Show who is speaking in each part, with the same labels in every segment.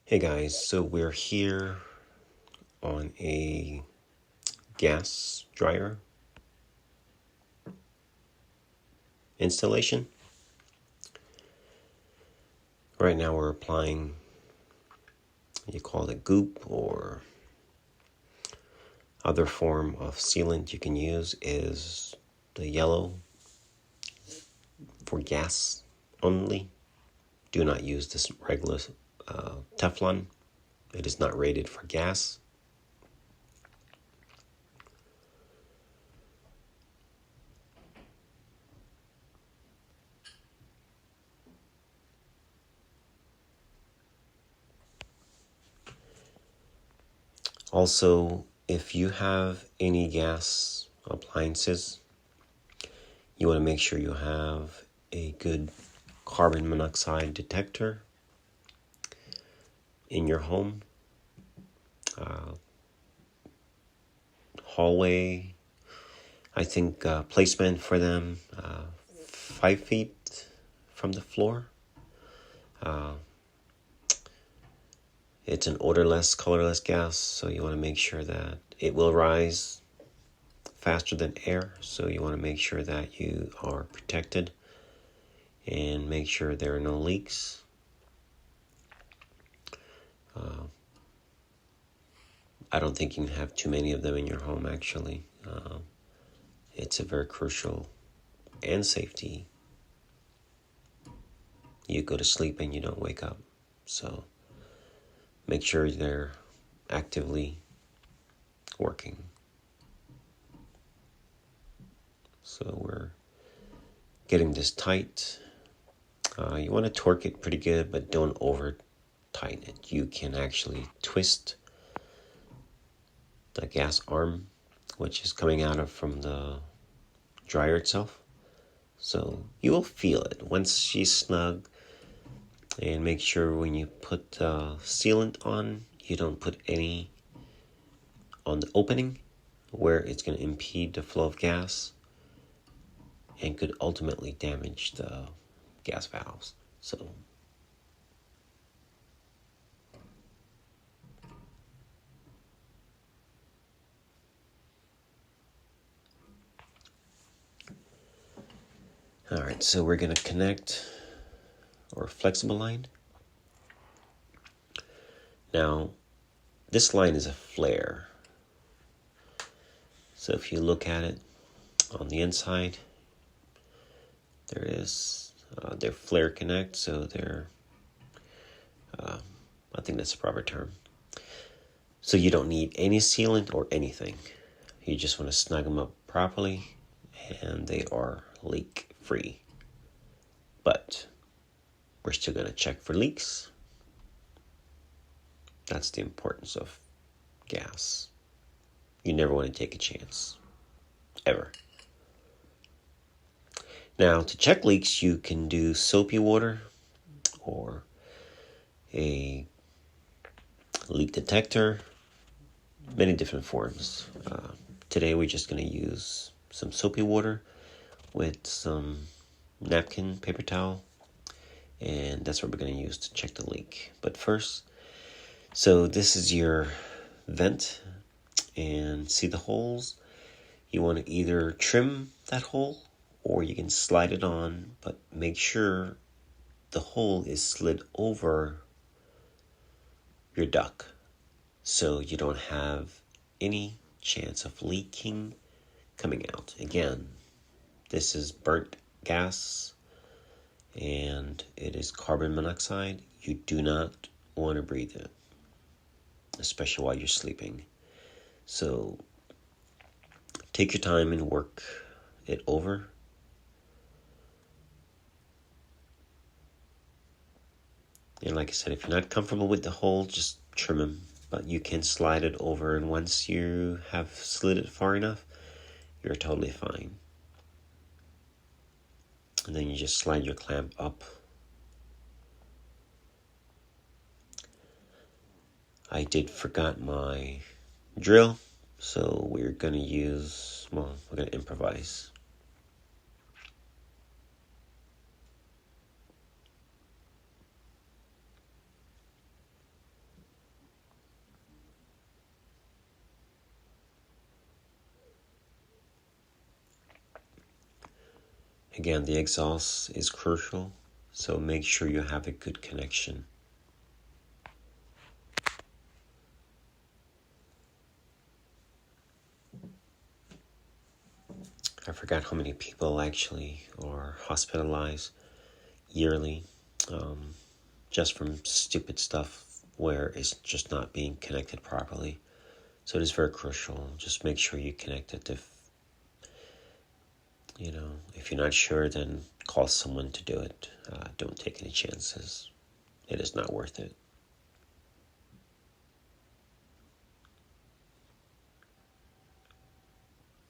Speaker 1: Hey guys, so we're here on a gas dryer installation. Right now we're applying, you call it goop or other form of sealant you can use is the yellow for gas only. Do not use this regular Teflon. It is not rated for gas. Also, if you have any gas appliances, you want to make sure you have a good carbon monoxide detector in your home. Hallway, I think placement for them 5 feet from the floor. It's an odorless, colorless gas, so you want to make sure that it will rise faster than air, so you want to make sure that you are protected and make sure there are no leaks. I don't think you can have too many of them in your home, actually. It's a very crucial and safety. You go to sleep and you don't wake up, so make sure they're actively working. So we're getting this tight. You want to torque it pretty good, but don't over tighten it. You can actually twist the gas arm, which is coming out from the dryer itself. So you will feel it once she's snug. And make sure when you put sealant on, you don't put any on the opening where it's going to impede the flow of gas and could ultimately damage the gas valves. So all right, so we're going to connect our flexible line. Now, this line is a flare. So if you look at it on the inside, there is their flare connect, so they're, I think that's the proper term. So you don't need any sealant or anything. You just want to snug them up properly, and they are leak free. But we're still going to check for leaks. That's the importance of gas. You never want to take a chance, ever. Now, to check leaks, you can do soapy water or a leak detector, many different forms. Today, we're just going to use some soapy water with some napkin, paper towel, and that's what we're going to use to check the leak. But first, so this is your vent, and see the holes? You want to either trim that hole or you can slide it on, but make sure the hole is slid over your duct so you don't have any chance of leaking coming out. Again, this is burnt gas and it is carbon monoxide. You do not want to breathe it, especially while you're sleeping. So take your time and work it over. And like I said, if you're not comfortable with the hole, just trim them. But you can slide it over, and once you have slid it far enough, you're totally fine. And then you just slide your clamp up. I did forgot my drill, so we're going to improvise. Again, the exhaust is crucial, so make sure you have a good connection. I forgot how many people actually are hospitalized yearly, just from stupid stuff where it's just not being connected properly. So it is very crucial. Just make sure you connect it. If you're not sure, then call someone to do it. Don't take any chances. It is not worth it.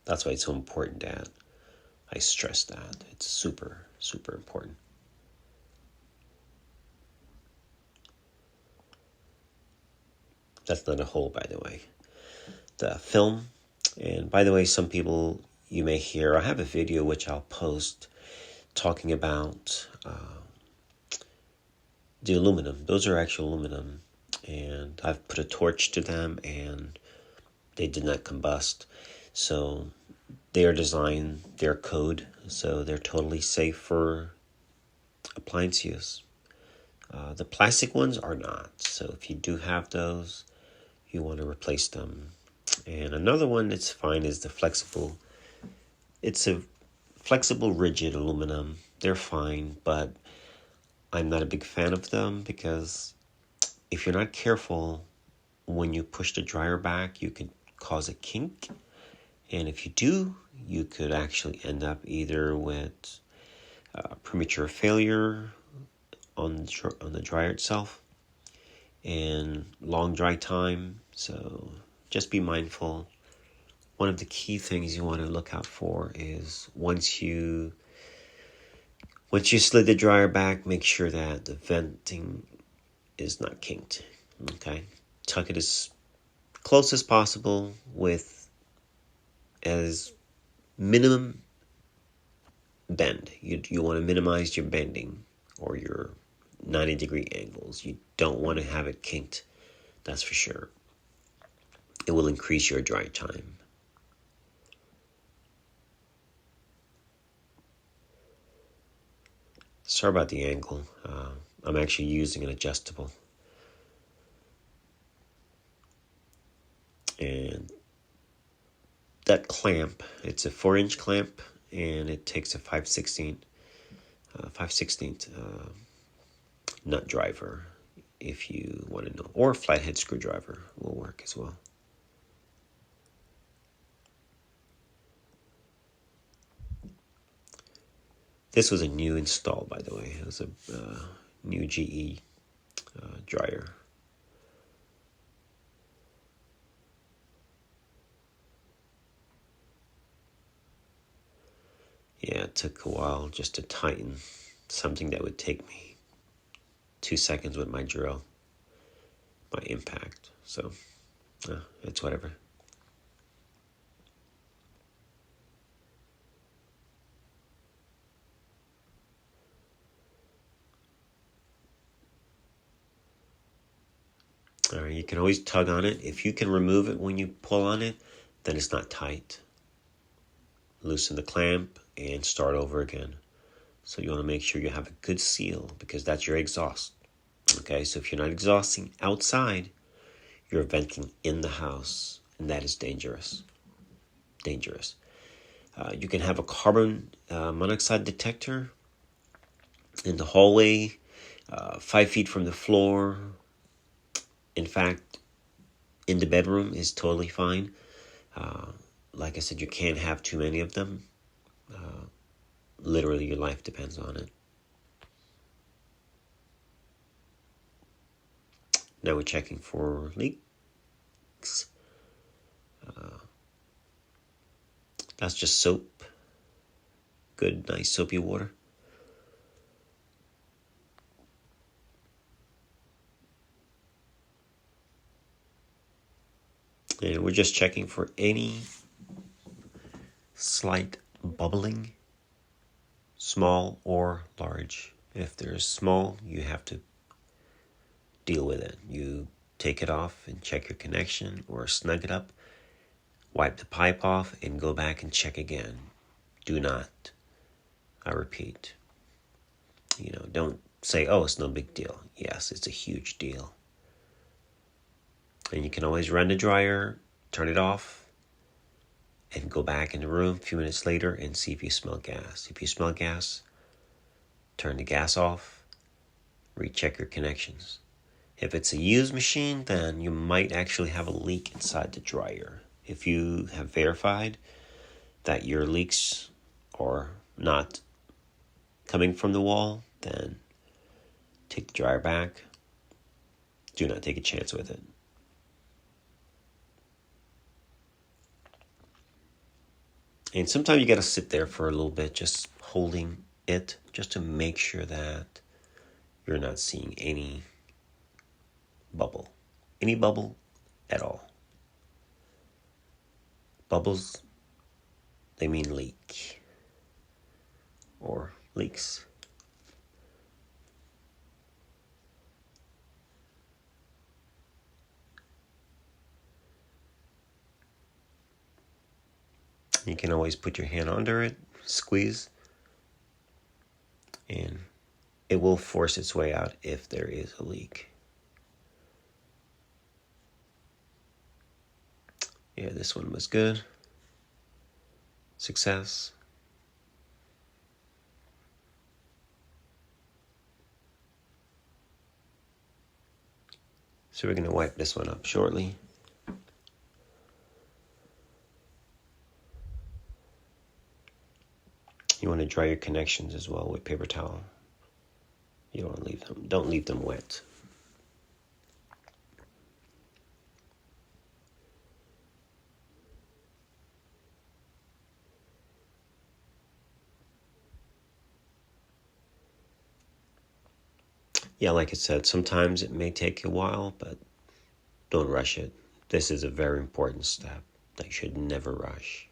Speaker 1: That's why it's so important that I stress that. It's super, super important. That's not a hole, by the way. The film, and by the way, some people you may hear, I have a video which I'll post talking about the aluminum. Those are actual aluminum, and I've put a torch to them and they did not combust. So they are designed, they're code, so they're totally safe for appliance use. The plastic ones are not. So if you do have those, you want to replace them. And another one that's fine is the flexible. It's a flexible, rigid aluminum. They're fine, but I'm not a big fan of them because if you're not careful, when you push the dryer back, you could cause a kink. And if you do, you could actually end up either with premature failure on the dryer itself and long dry time. So just be mindful. One of the key things you want to look out for is once you slid the dryer back, make sure that the venting is not kinked. Okay, tuck it as close as possible with as minimum bend. You want to minimize your bending or your 90-degree angles. You don't want to have it kinked, that's for sure. It will increase your dry time. Sorry about the angle. I'm actually using an adjustable. And that clamp, it's a 4-inch clamp, and it takes a 5/16 nut driver, if you want to know, or a flathead screwdriver will work as well. This was a new install, by the way. It was a new GE dryer. Yeah, it took a while just to tighten something that would take me 2 seconds with my drill, my impact. So, it's whatever. All right, you can always tug on it. If you can remove it when you pull on it, then it's not tight. Loosen the clamp and start over again. So you want to make sure you have a good seal because that's your exhaust. Okay, so if you're not exhausting outside, you're venting in the house, and that is dangerous. Dangerous. You can have a carbon monoxide detector in the hallway, 5 feet from the floor. In fact, in the bedroom is totally fine. Like I said, you can't have too many of them. Literally, your life depends on it. Now we're checking for leaks. That's just soap. Good, nice soapy water. And we're just checking for any slight bubbling, small or large. If there's small, you have to deal with it. You take it off and check your connection or snug it up, wipe the pipe off and go back and check again. Do not I repeat, don't say, oh, it's no big deal. Yes, it's a huge deal. And you can always run the dryer, turn it off, and go back in the room a few minutes later and see if you smell gas. If you smell gas, turn the gas off, recheck your connections. If it's a used machine, then you might actually have a leak inside the dryer. If you have verified that your leaks are not coming from the wall, then take the dryer back. Do not take a chance with it. And sometimes you got to sit there for a little bit just holding it just to make sure that you're not seeing any bubble at all. Bubbles, they mean leak or leaks. You can always put your hand under it, squeeze, and it will force its way out if there is a leak. Yeah, this one was good. Success. So we're going to wipe this one up shortly. You want to dry your connections as well with paper towel. You don't leave them wet. Yeah, like I said, sometimes it may take a while, but don't rush it. This is a very important step that you should never rush.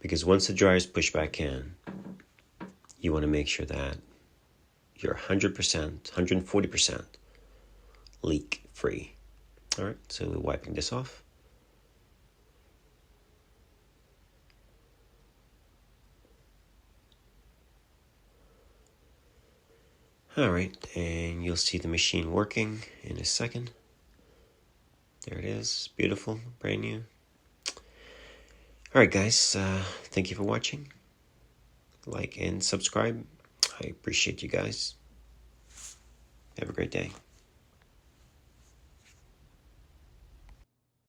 Speaker 1: Because once the dryer is pushed back in, you want to make sure that you're 100%, 140% leak free. All right, so we're wiping this off. All right, and you'll see the machine working in a second. There it is, beautiful, brand new. All right, guys, thank you for watching. Like and subscribe. I appreciate you guys. Have a great day.